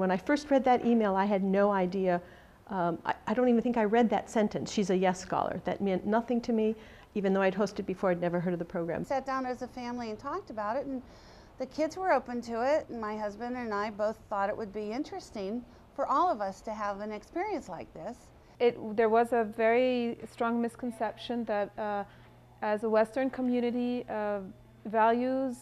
When I first read that email, I had no idea. I don't even think I read that sentence. She's a YES scholar. That meant nothing to me, even though I'd hosted before. I'd never heard of the program. Sat down as a family and talked about it, and the kids were open to it, and my husband and I both thought it would be interesting for all of us to have an experience like this. There was a very strong misconception that as a Western community, values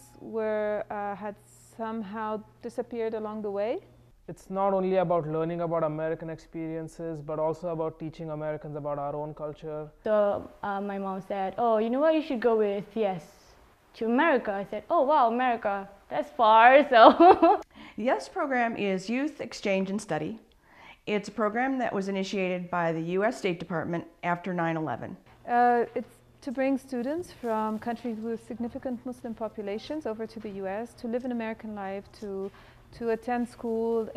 had somehow disappeared along the way. It's not only about learning about American experiences, but also about teaching Americans about our own culture. So my mom said, oh, you know what, you should go with YES to America. I said, oh wow, America, that's far, so. The YES program is Youth Exchange and Study. It's a program that was initiated by the U.S. State Department after 9/11. It's to bring students from countries with significant Muslim populations over to the U.S. to live an American life, to attend school.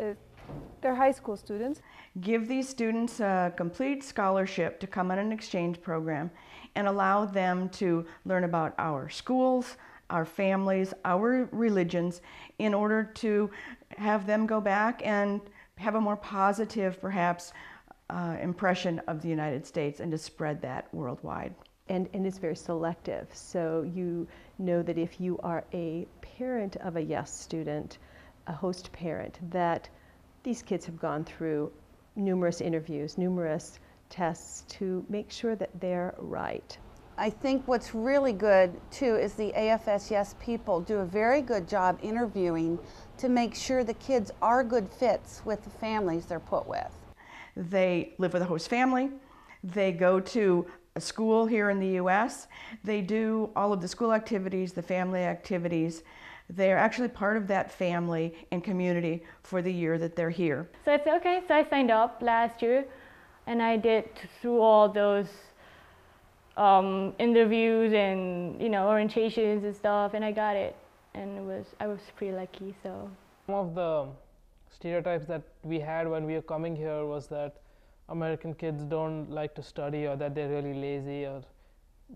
They're high school students. Give these students a complete scholarship to come on an exchange program and allow them to learn about our schools, our families, our religions, in order to have them go back and have a more positive, perhaps, impression of the United States and to spread that worldwide. And it's very selective. So you know that if you are a parent of a YES student, a host parent, that these kids have gone through numerous interviews, numerous tests to make sure that they're right. I think what's really good too is the AFS-YES people do a very good job interviewing to make sure the kids are good fits with the families they're put with. They live with a host family, they go to a school here in the U.S., they do all of the school activities, the family activities. They're actually part of that family and community for the year that they're here. So I said, okay, so I signed up last year and I did through all those interviews and orientations and stuff, and I got it, and I was pretty lucky. So some of the stereotypes that we had when we were coming here was that American kids don't like to study, or that they're really lazy, or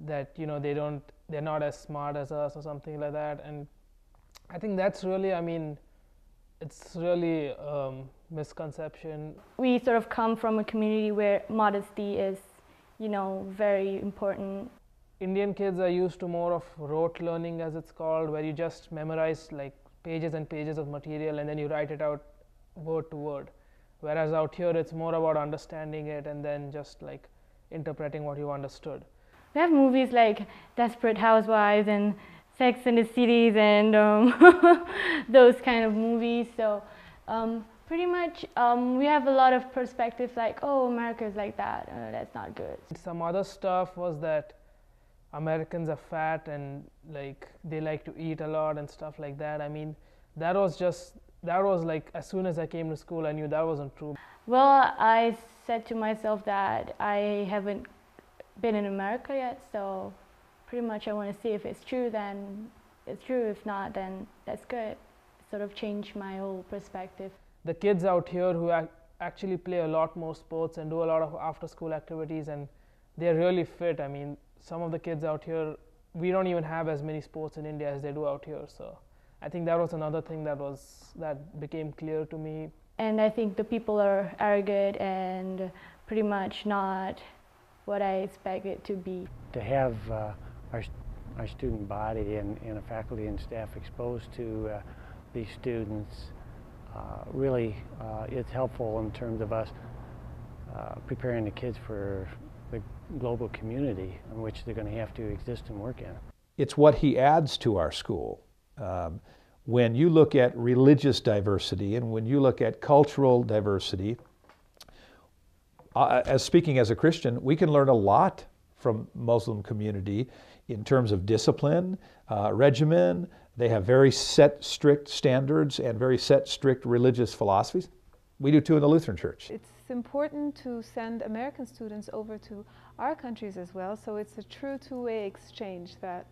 that they're not as smart as us or something like that. And I think that's really, it's really misconception. We sort of come from a community where modesty is very important. Indian kids are used to more of rote learning, as it's called, where you just memorize like pages and pages of material and then you write it out word to word. Whereas out here it's more about understanding it and then just like interpreting what you understood. We have movies like Desperate Housewives and Sex and the Cities and those kind of movies. So pretty much we have a lot of perspectives like, oh, America is like that, that's not good. Some other stuff was that Americans are fat and like they like to eat a lot and stuff like that. That was like, as soon as I came to school I knew that wasn't true. Well, I said to myself that I haven't been in America yet, so pretty much I want to see if it's true, then it's true. If not, then that's good. Sort of changed my whole perspective. The kids out here who actually play a lot more sports and do a lot of after-school activities, and they're really fit. Some of the kids out here, we don't even have as many sports in India as they do out here. So I think that was another thing that became clear to me. And I think the people are arrogant and pretty much not what I expect it to be. To have our student body and the faculty and staff exposed to these students really it's helpful in terms of us preparing the kids for the global community in which they're going to have to exist and work in. It's what he adds to our school. When you look at religious diversity and when you look at cultural diversity, as speaking as a Christian, we can learn a lot from Muslim community in terms of discipline, regimen. They have very set, strict standards and very set, strict religious philosophies. We do too in the Lutheran Church. It's important to send American students over to our countries as well, so it's a true two-way exchange that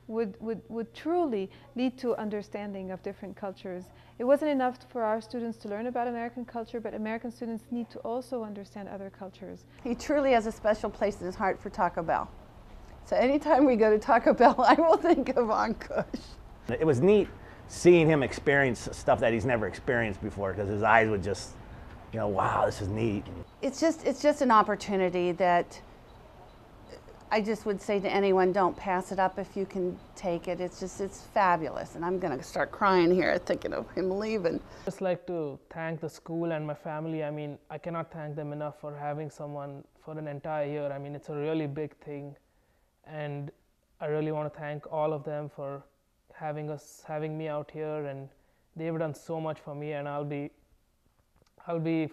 would truly lead to understanding of different cultures. It wasn't enough for our students to learn about American culture, but American students need to also understand other cultures. He truly has a special place in his heart for Taco Bell. So anytime we go to Taco Bell, I will think of Ankush. It was neat seeing him experience stuff that he's never experienced before, because his eyes would just, you know, wow, this is neat. It's just an opportunity that I just would say to anyone, don't pass it up if you can take it. It's fabulous. And I'm going to start crying here thinking of him leaving. I'd just like to thank the school and my family. I mean, I cannot thank them enough for having someone for an entire year. I mean, it's a really big thing. And I really want to thank all of them for having me out here, and they've done so much for me, and I'll be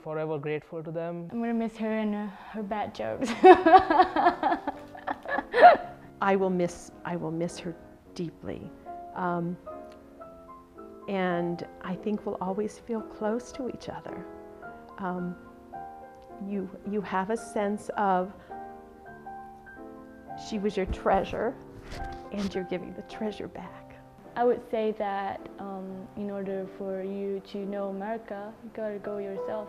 forever grateful to them. I'm gonna miss her and her bad jokes. I will miss her deeply, and I think we'll always feel close to each other. You have a sense of she was your treasure, and you're giving the treasure back. I would say that in order for you to know America, you gotta go yourself.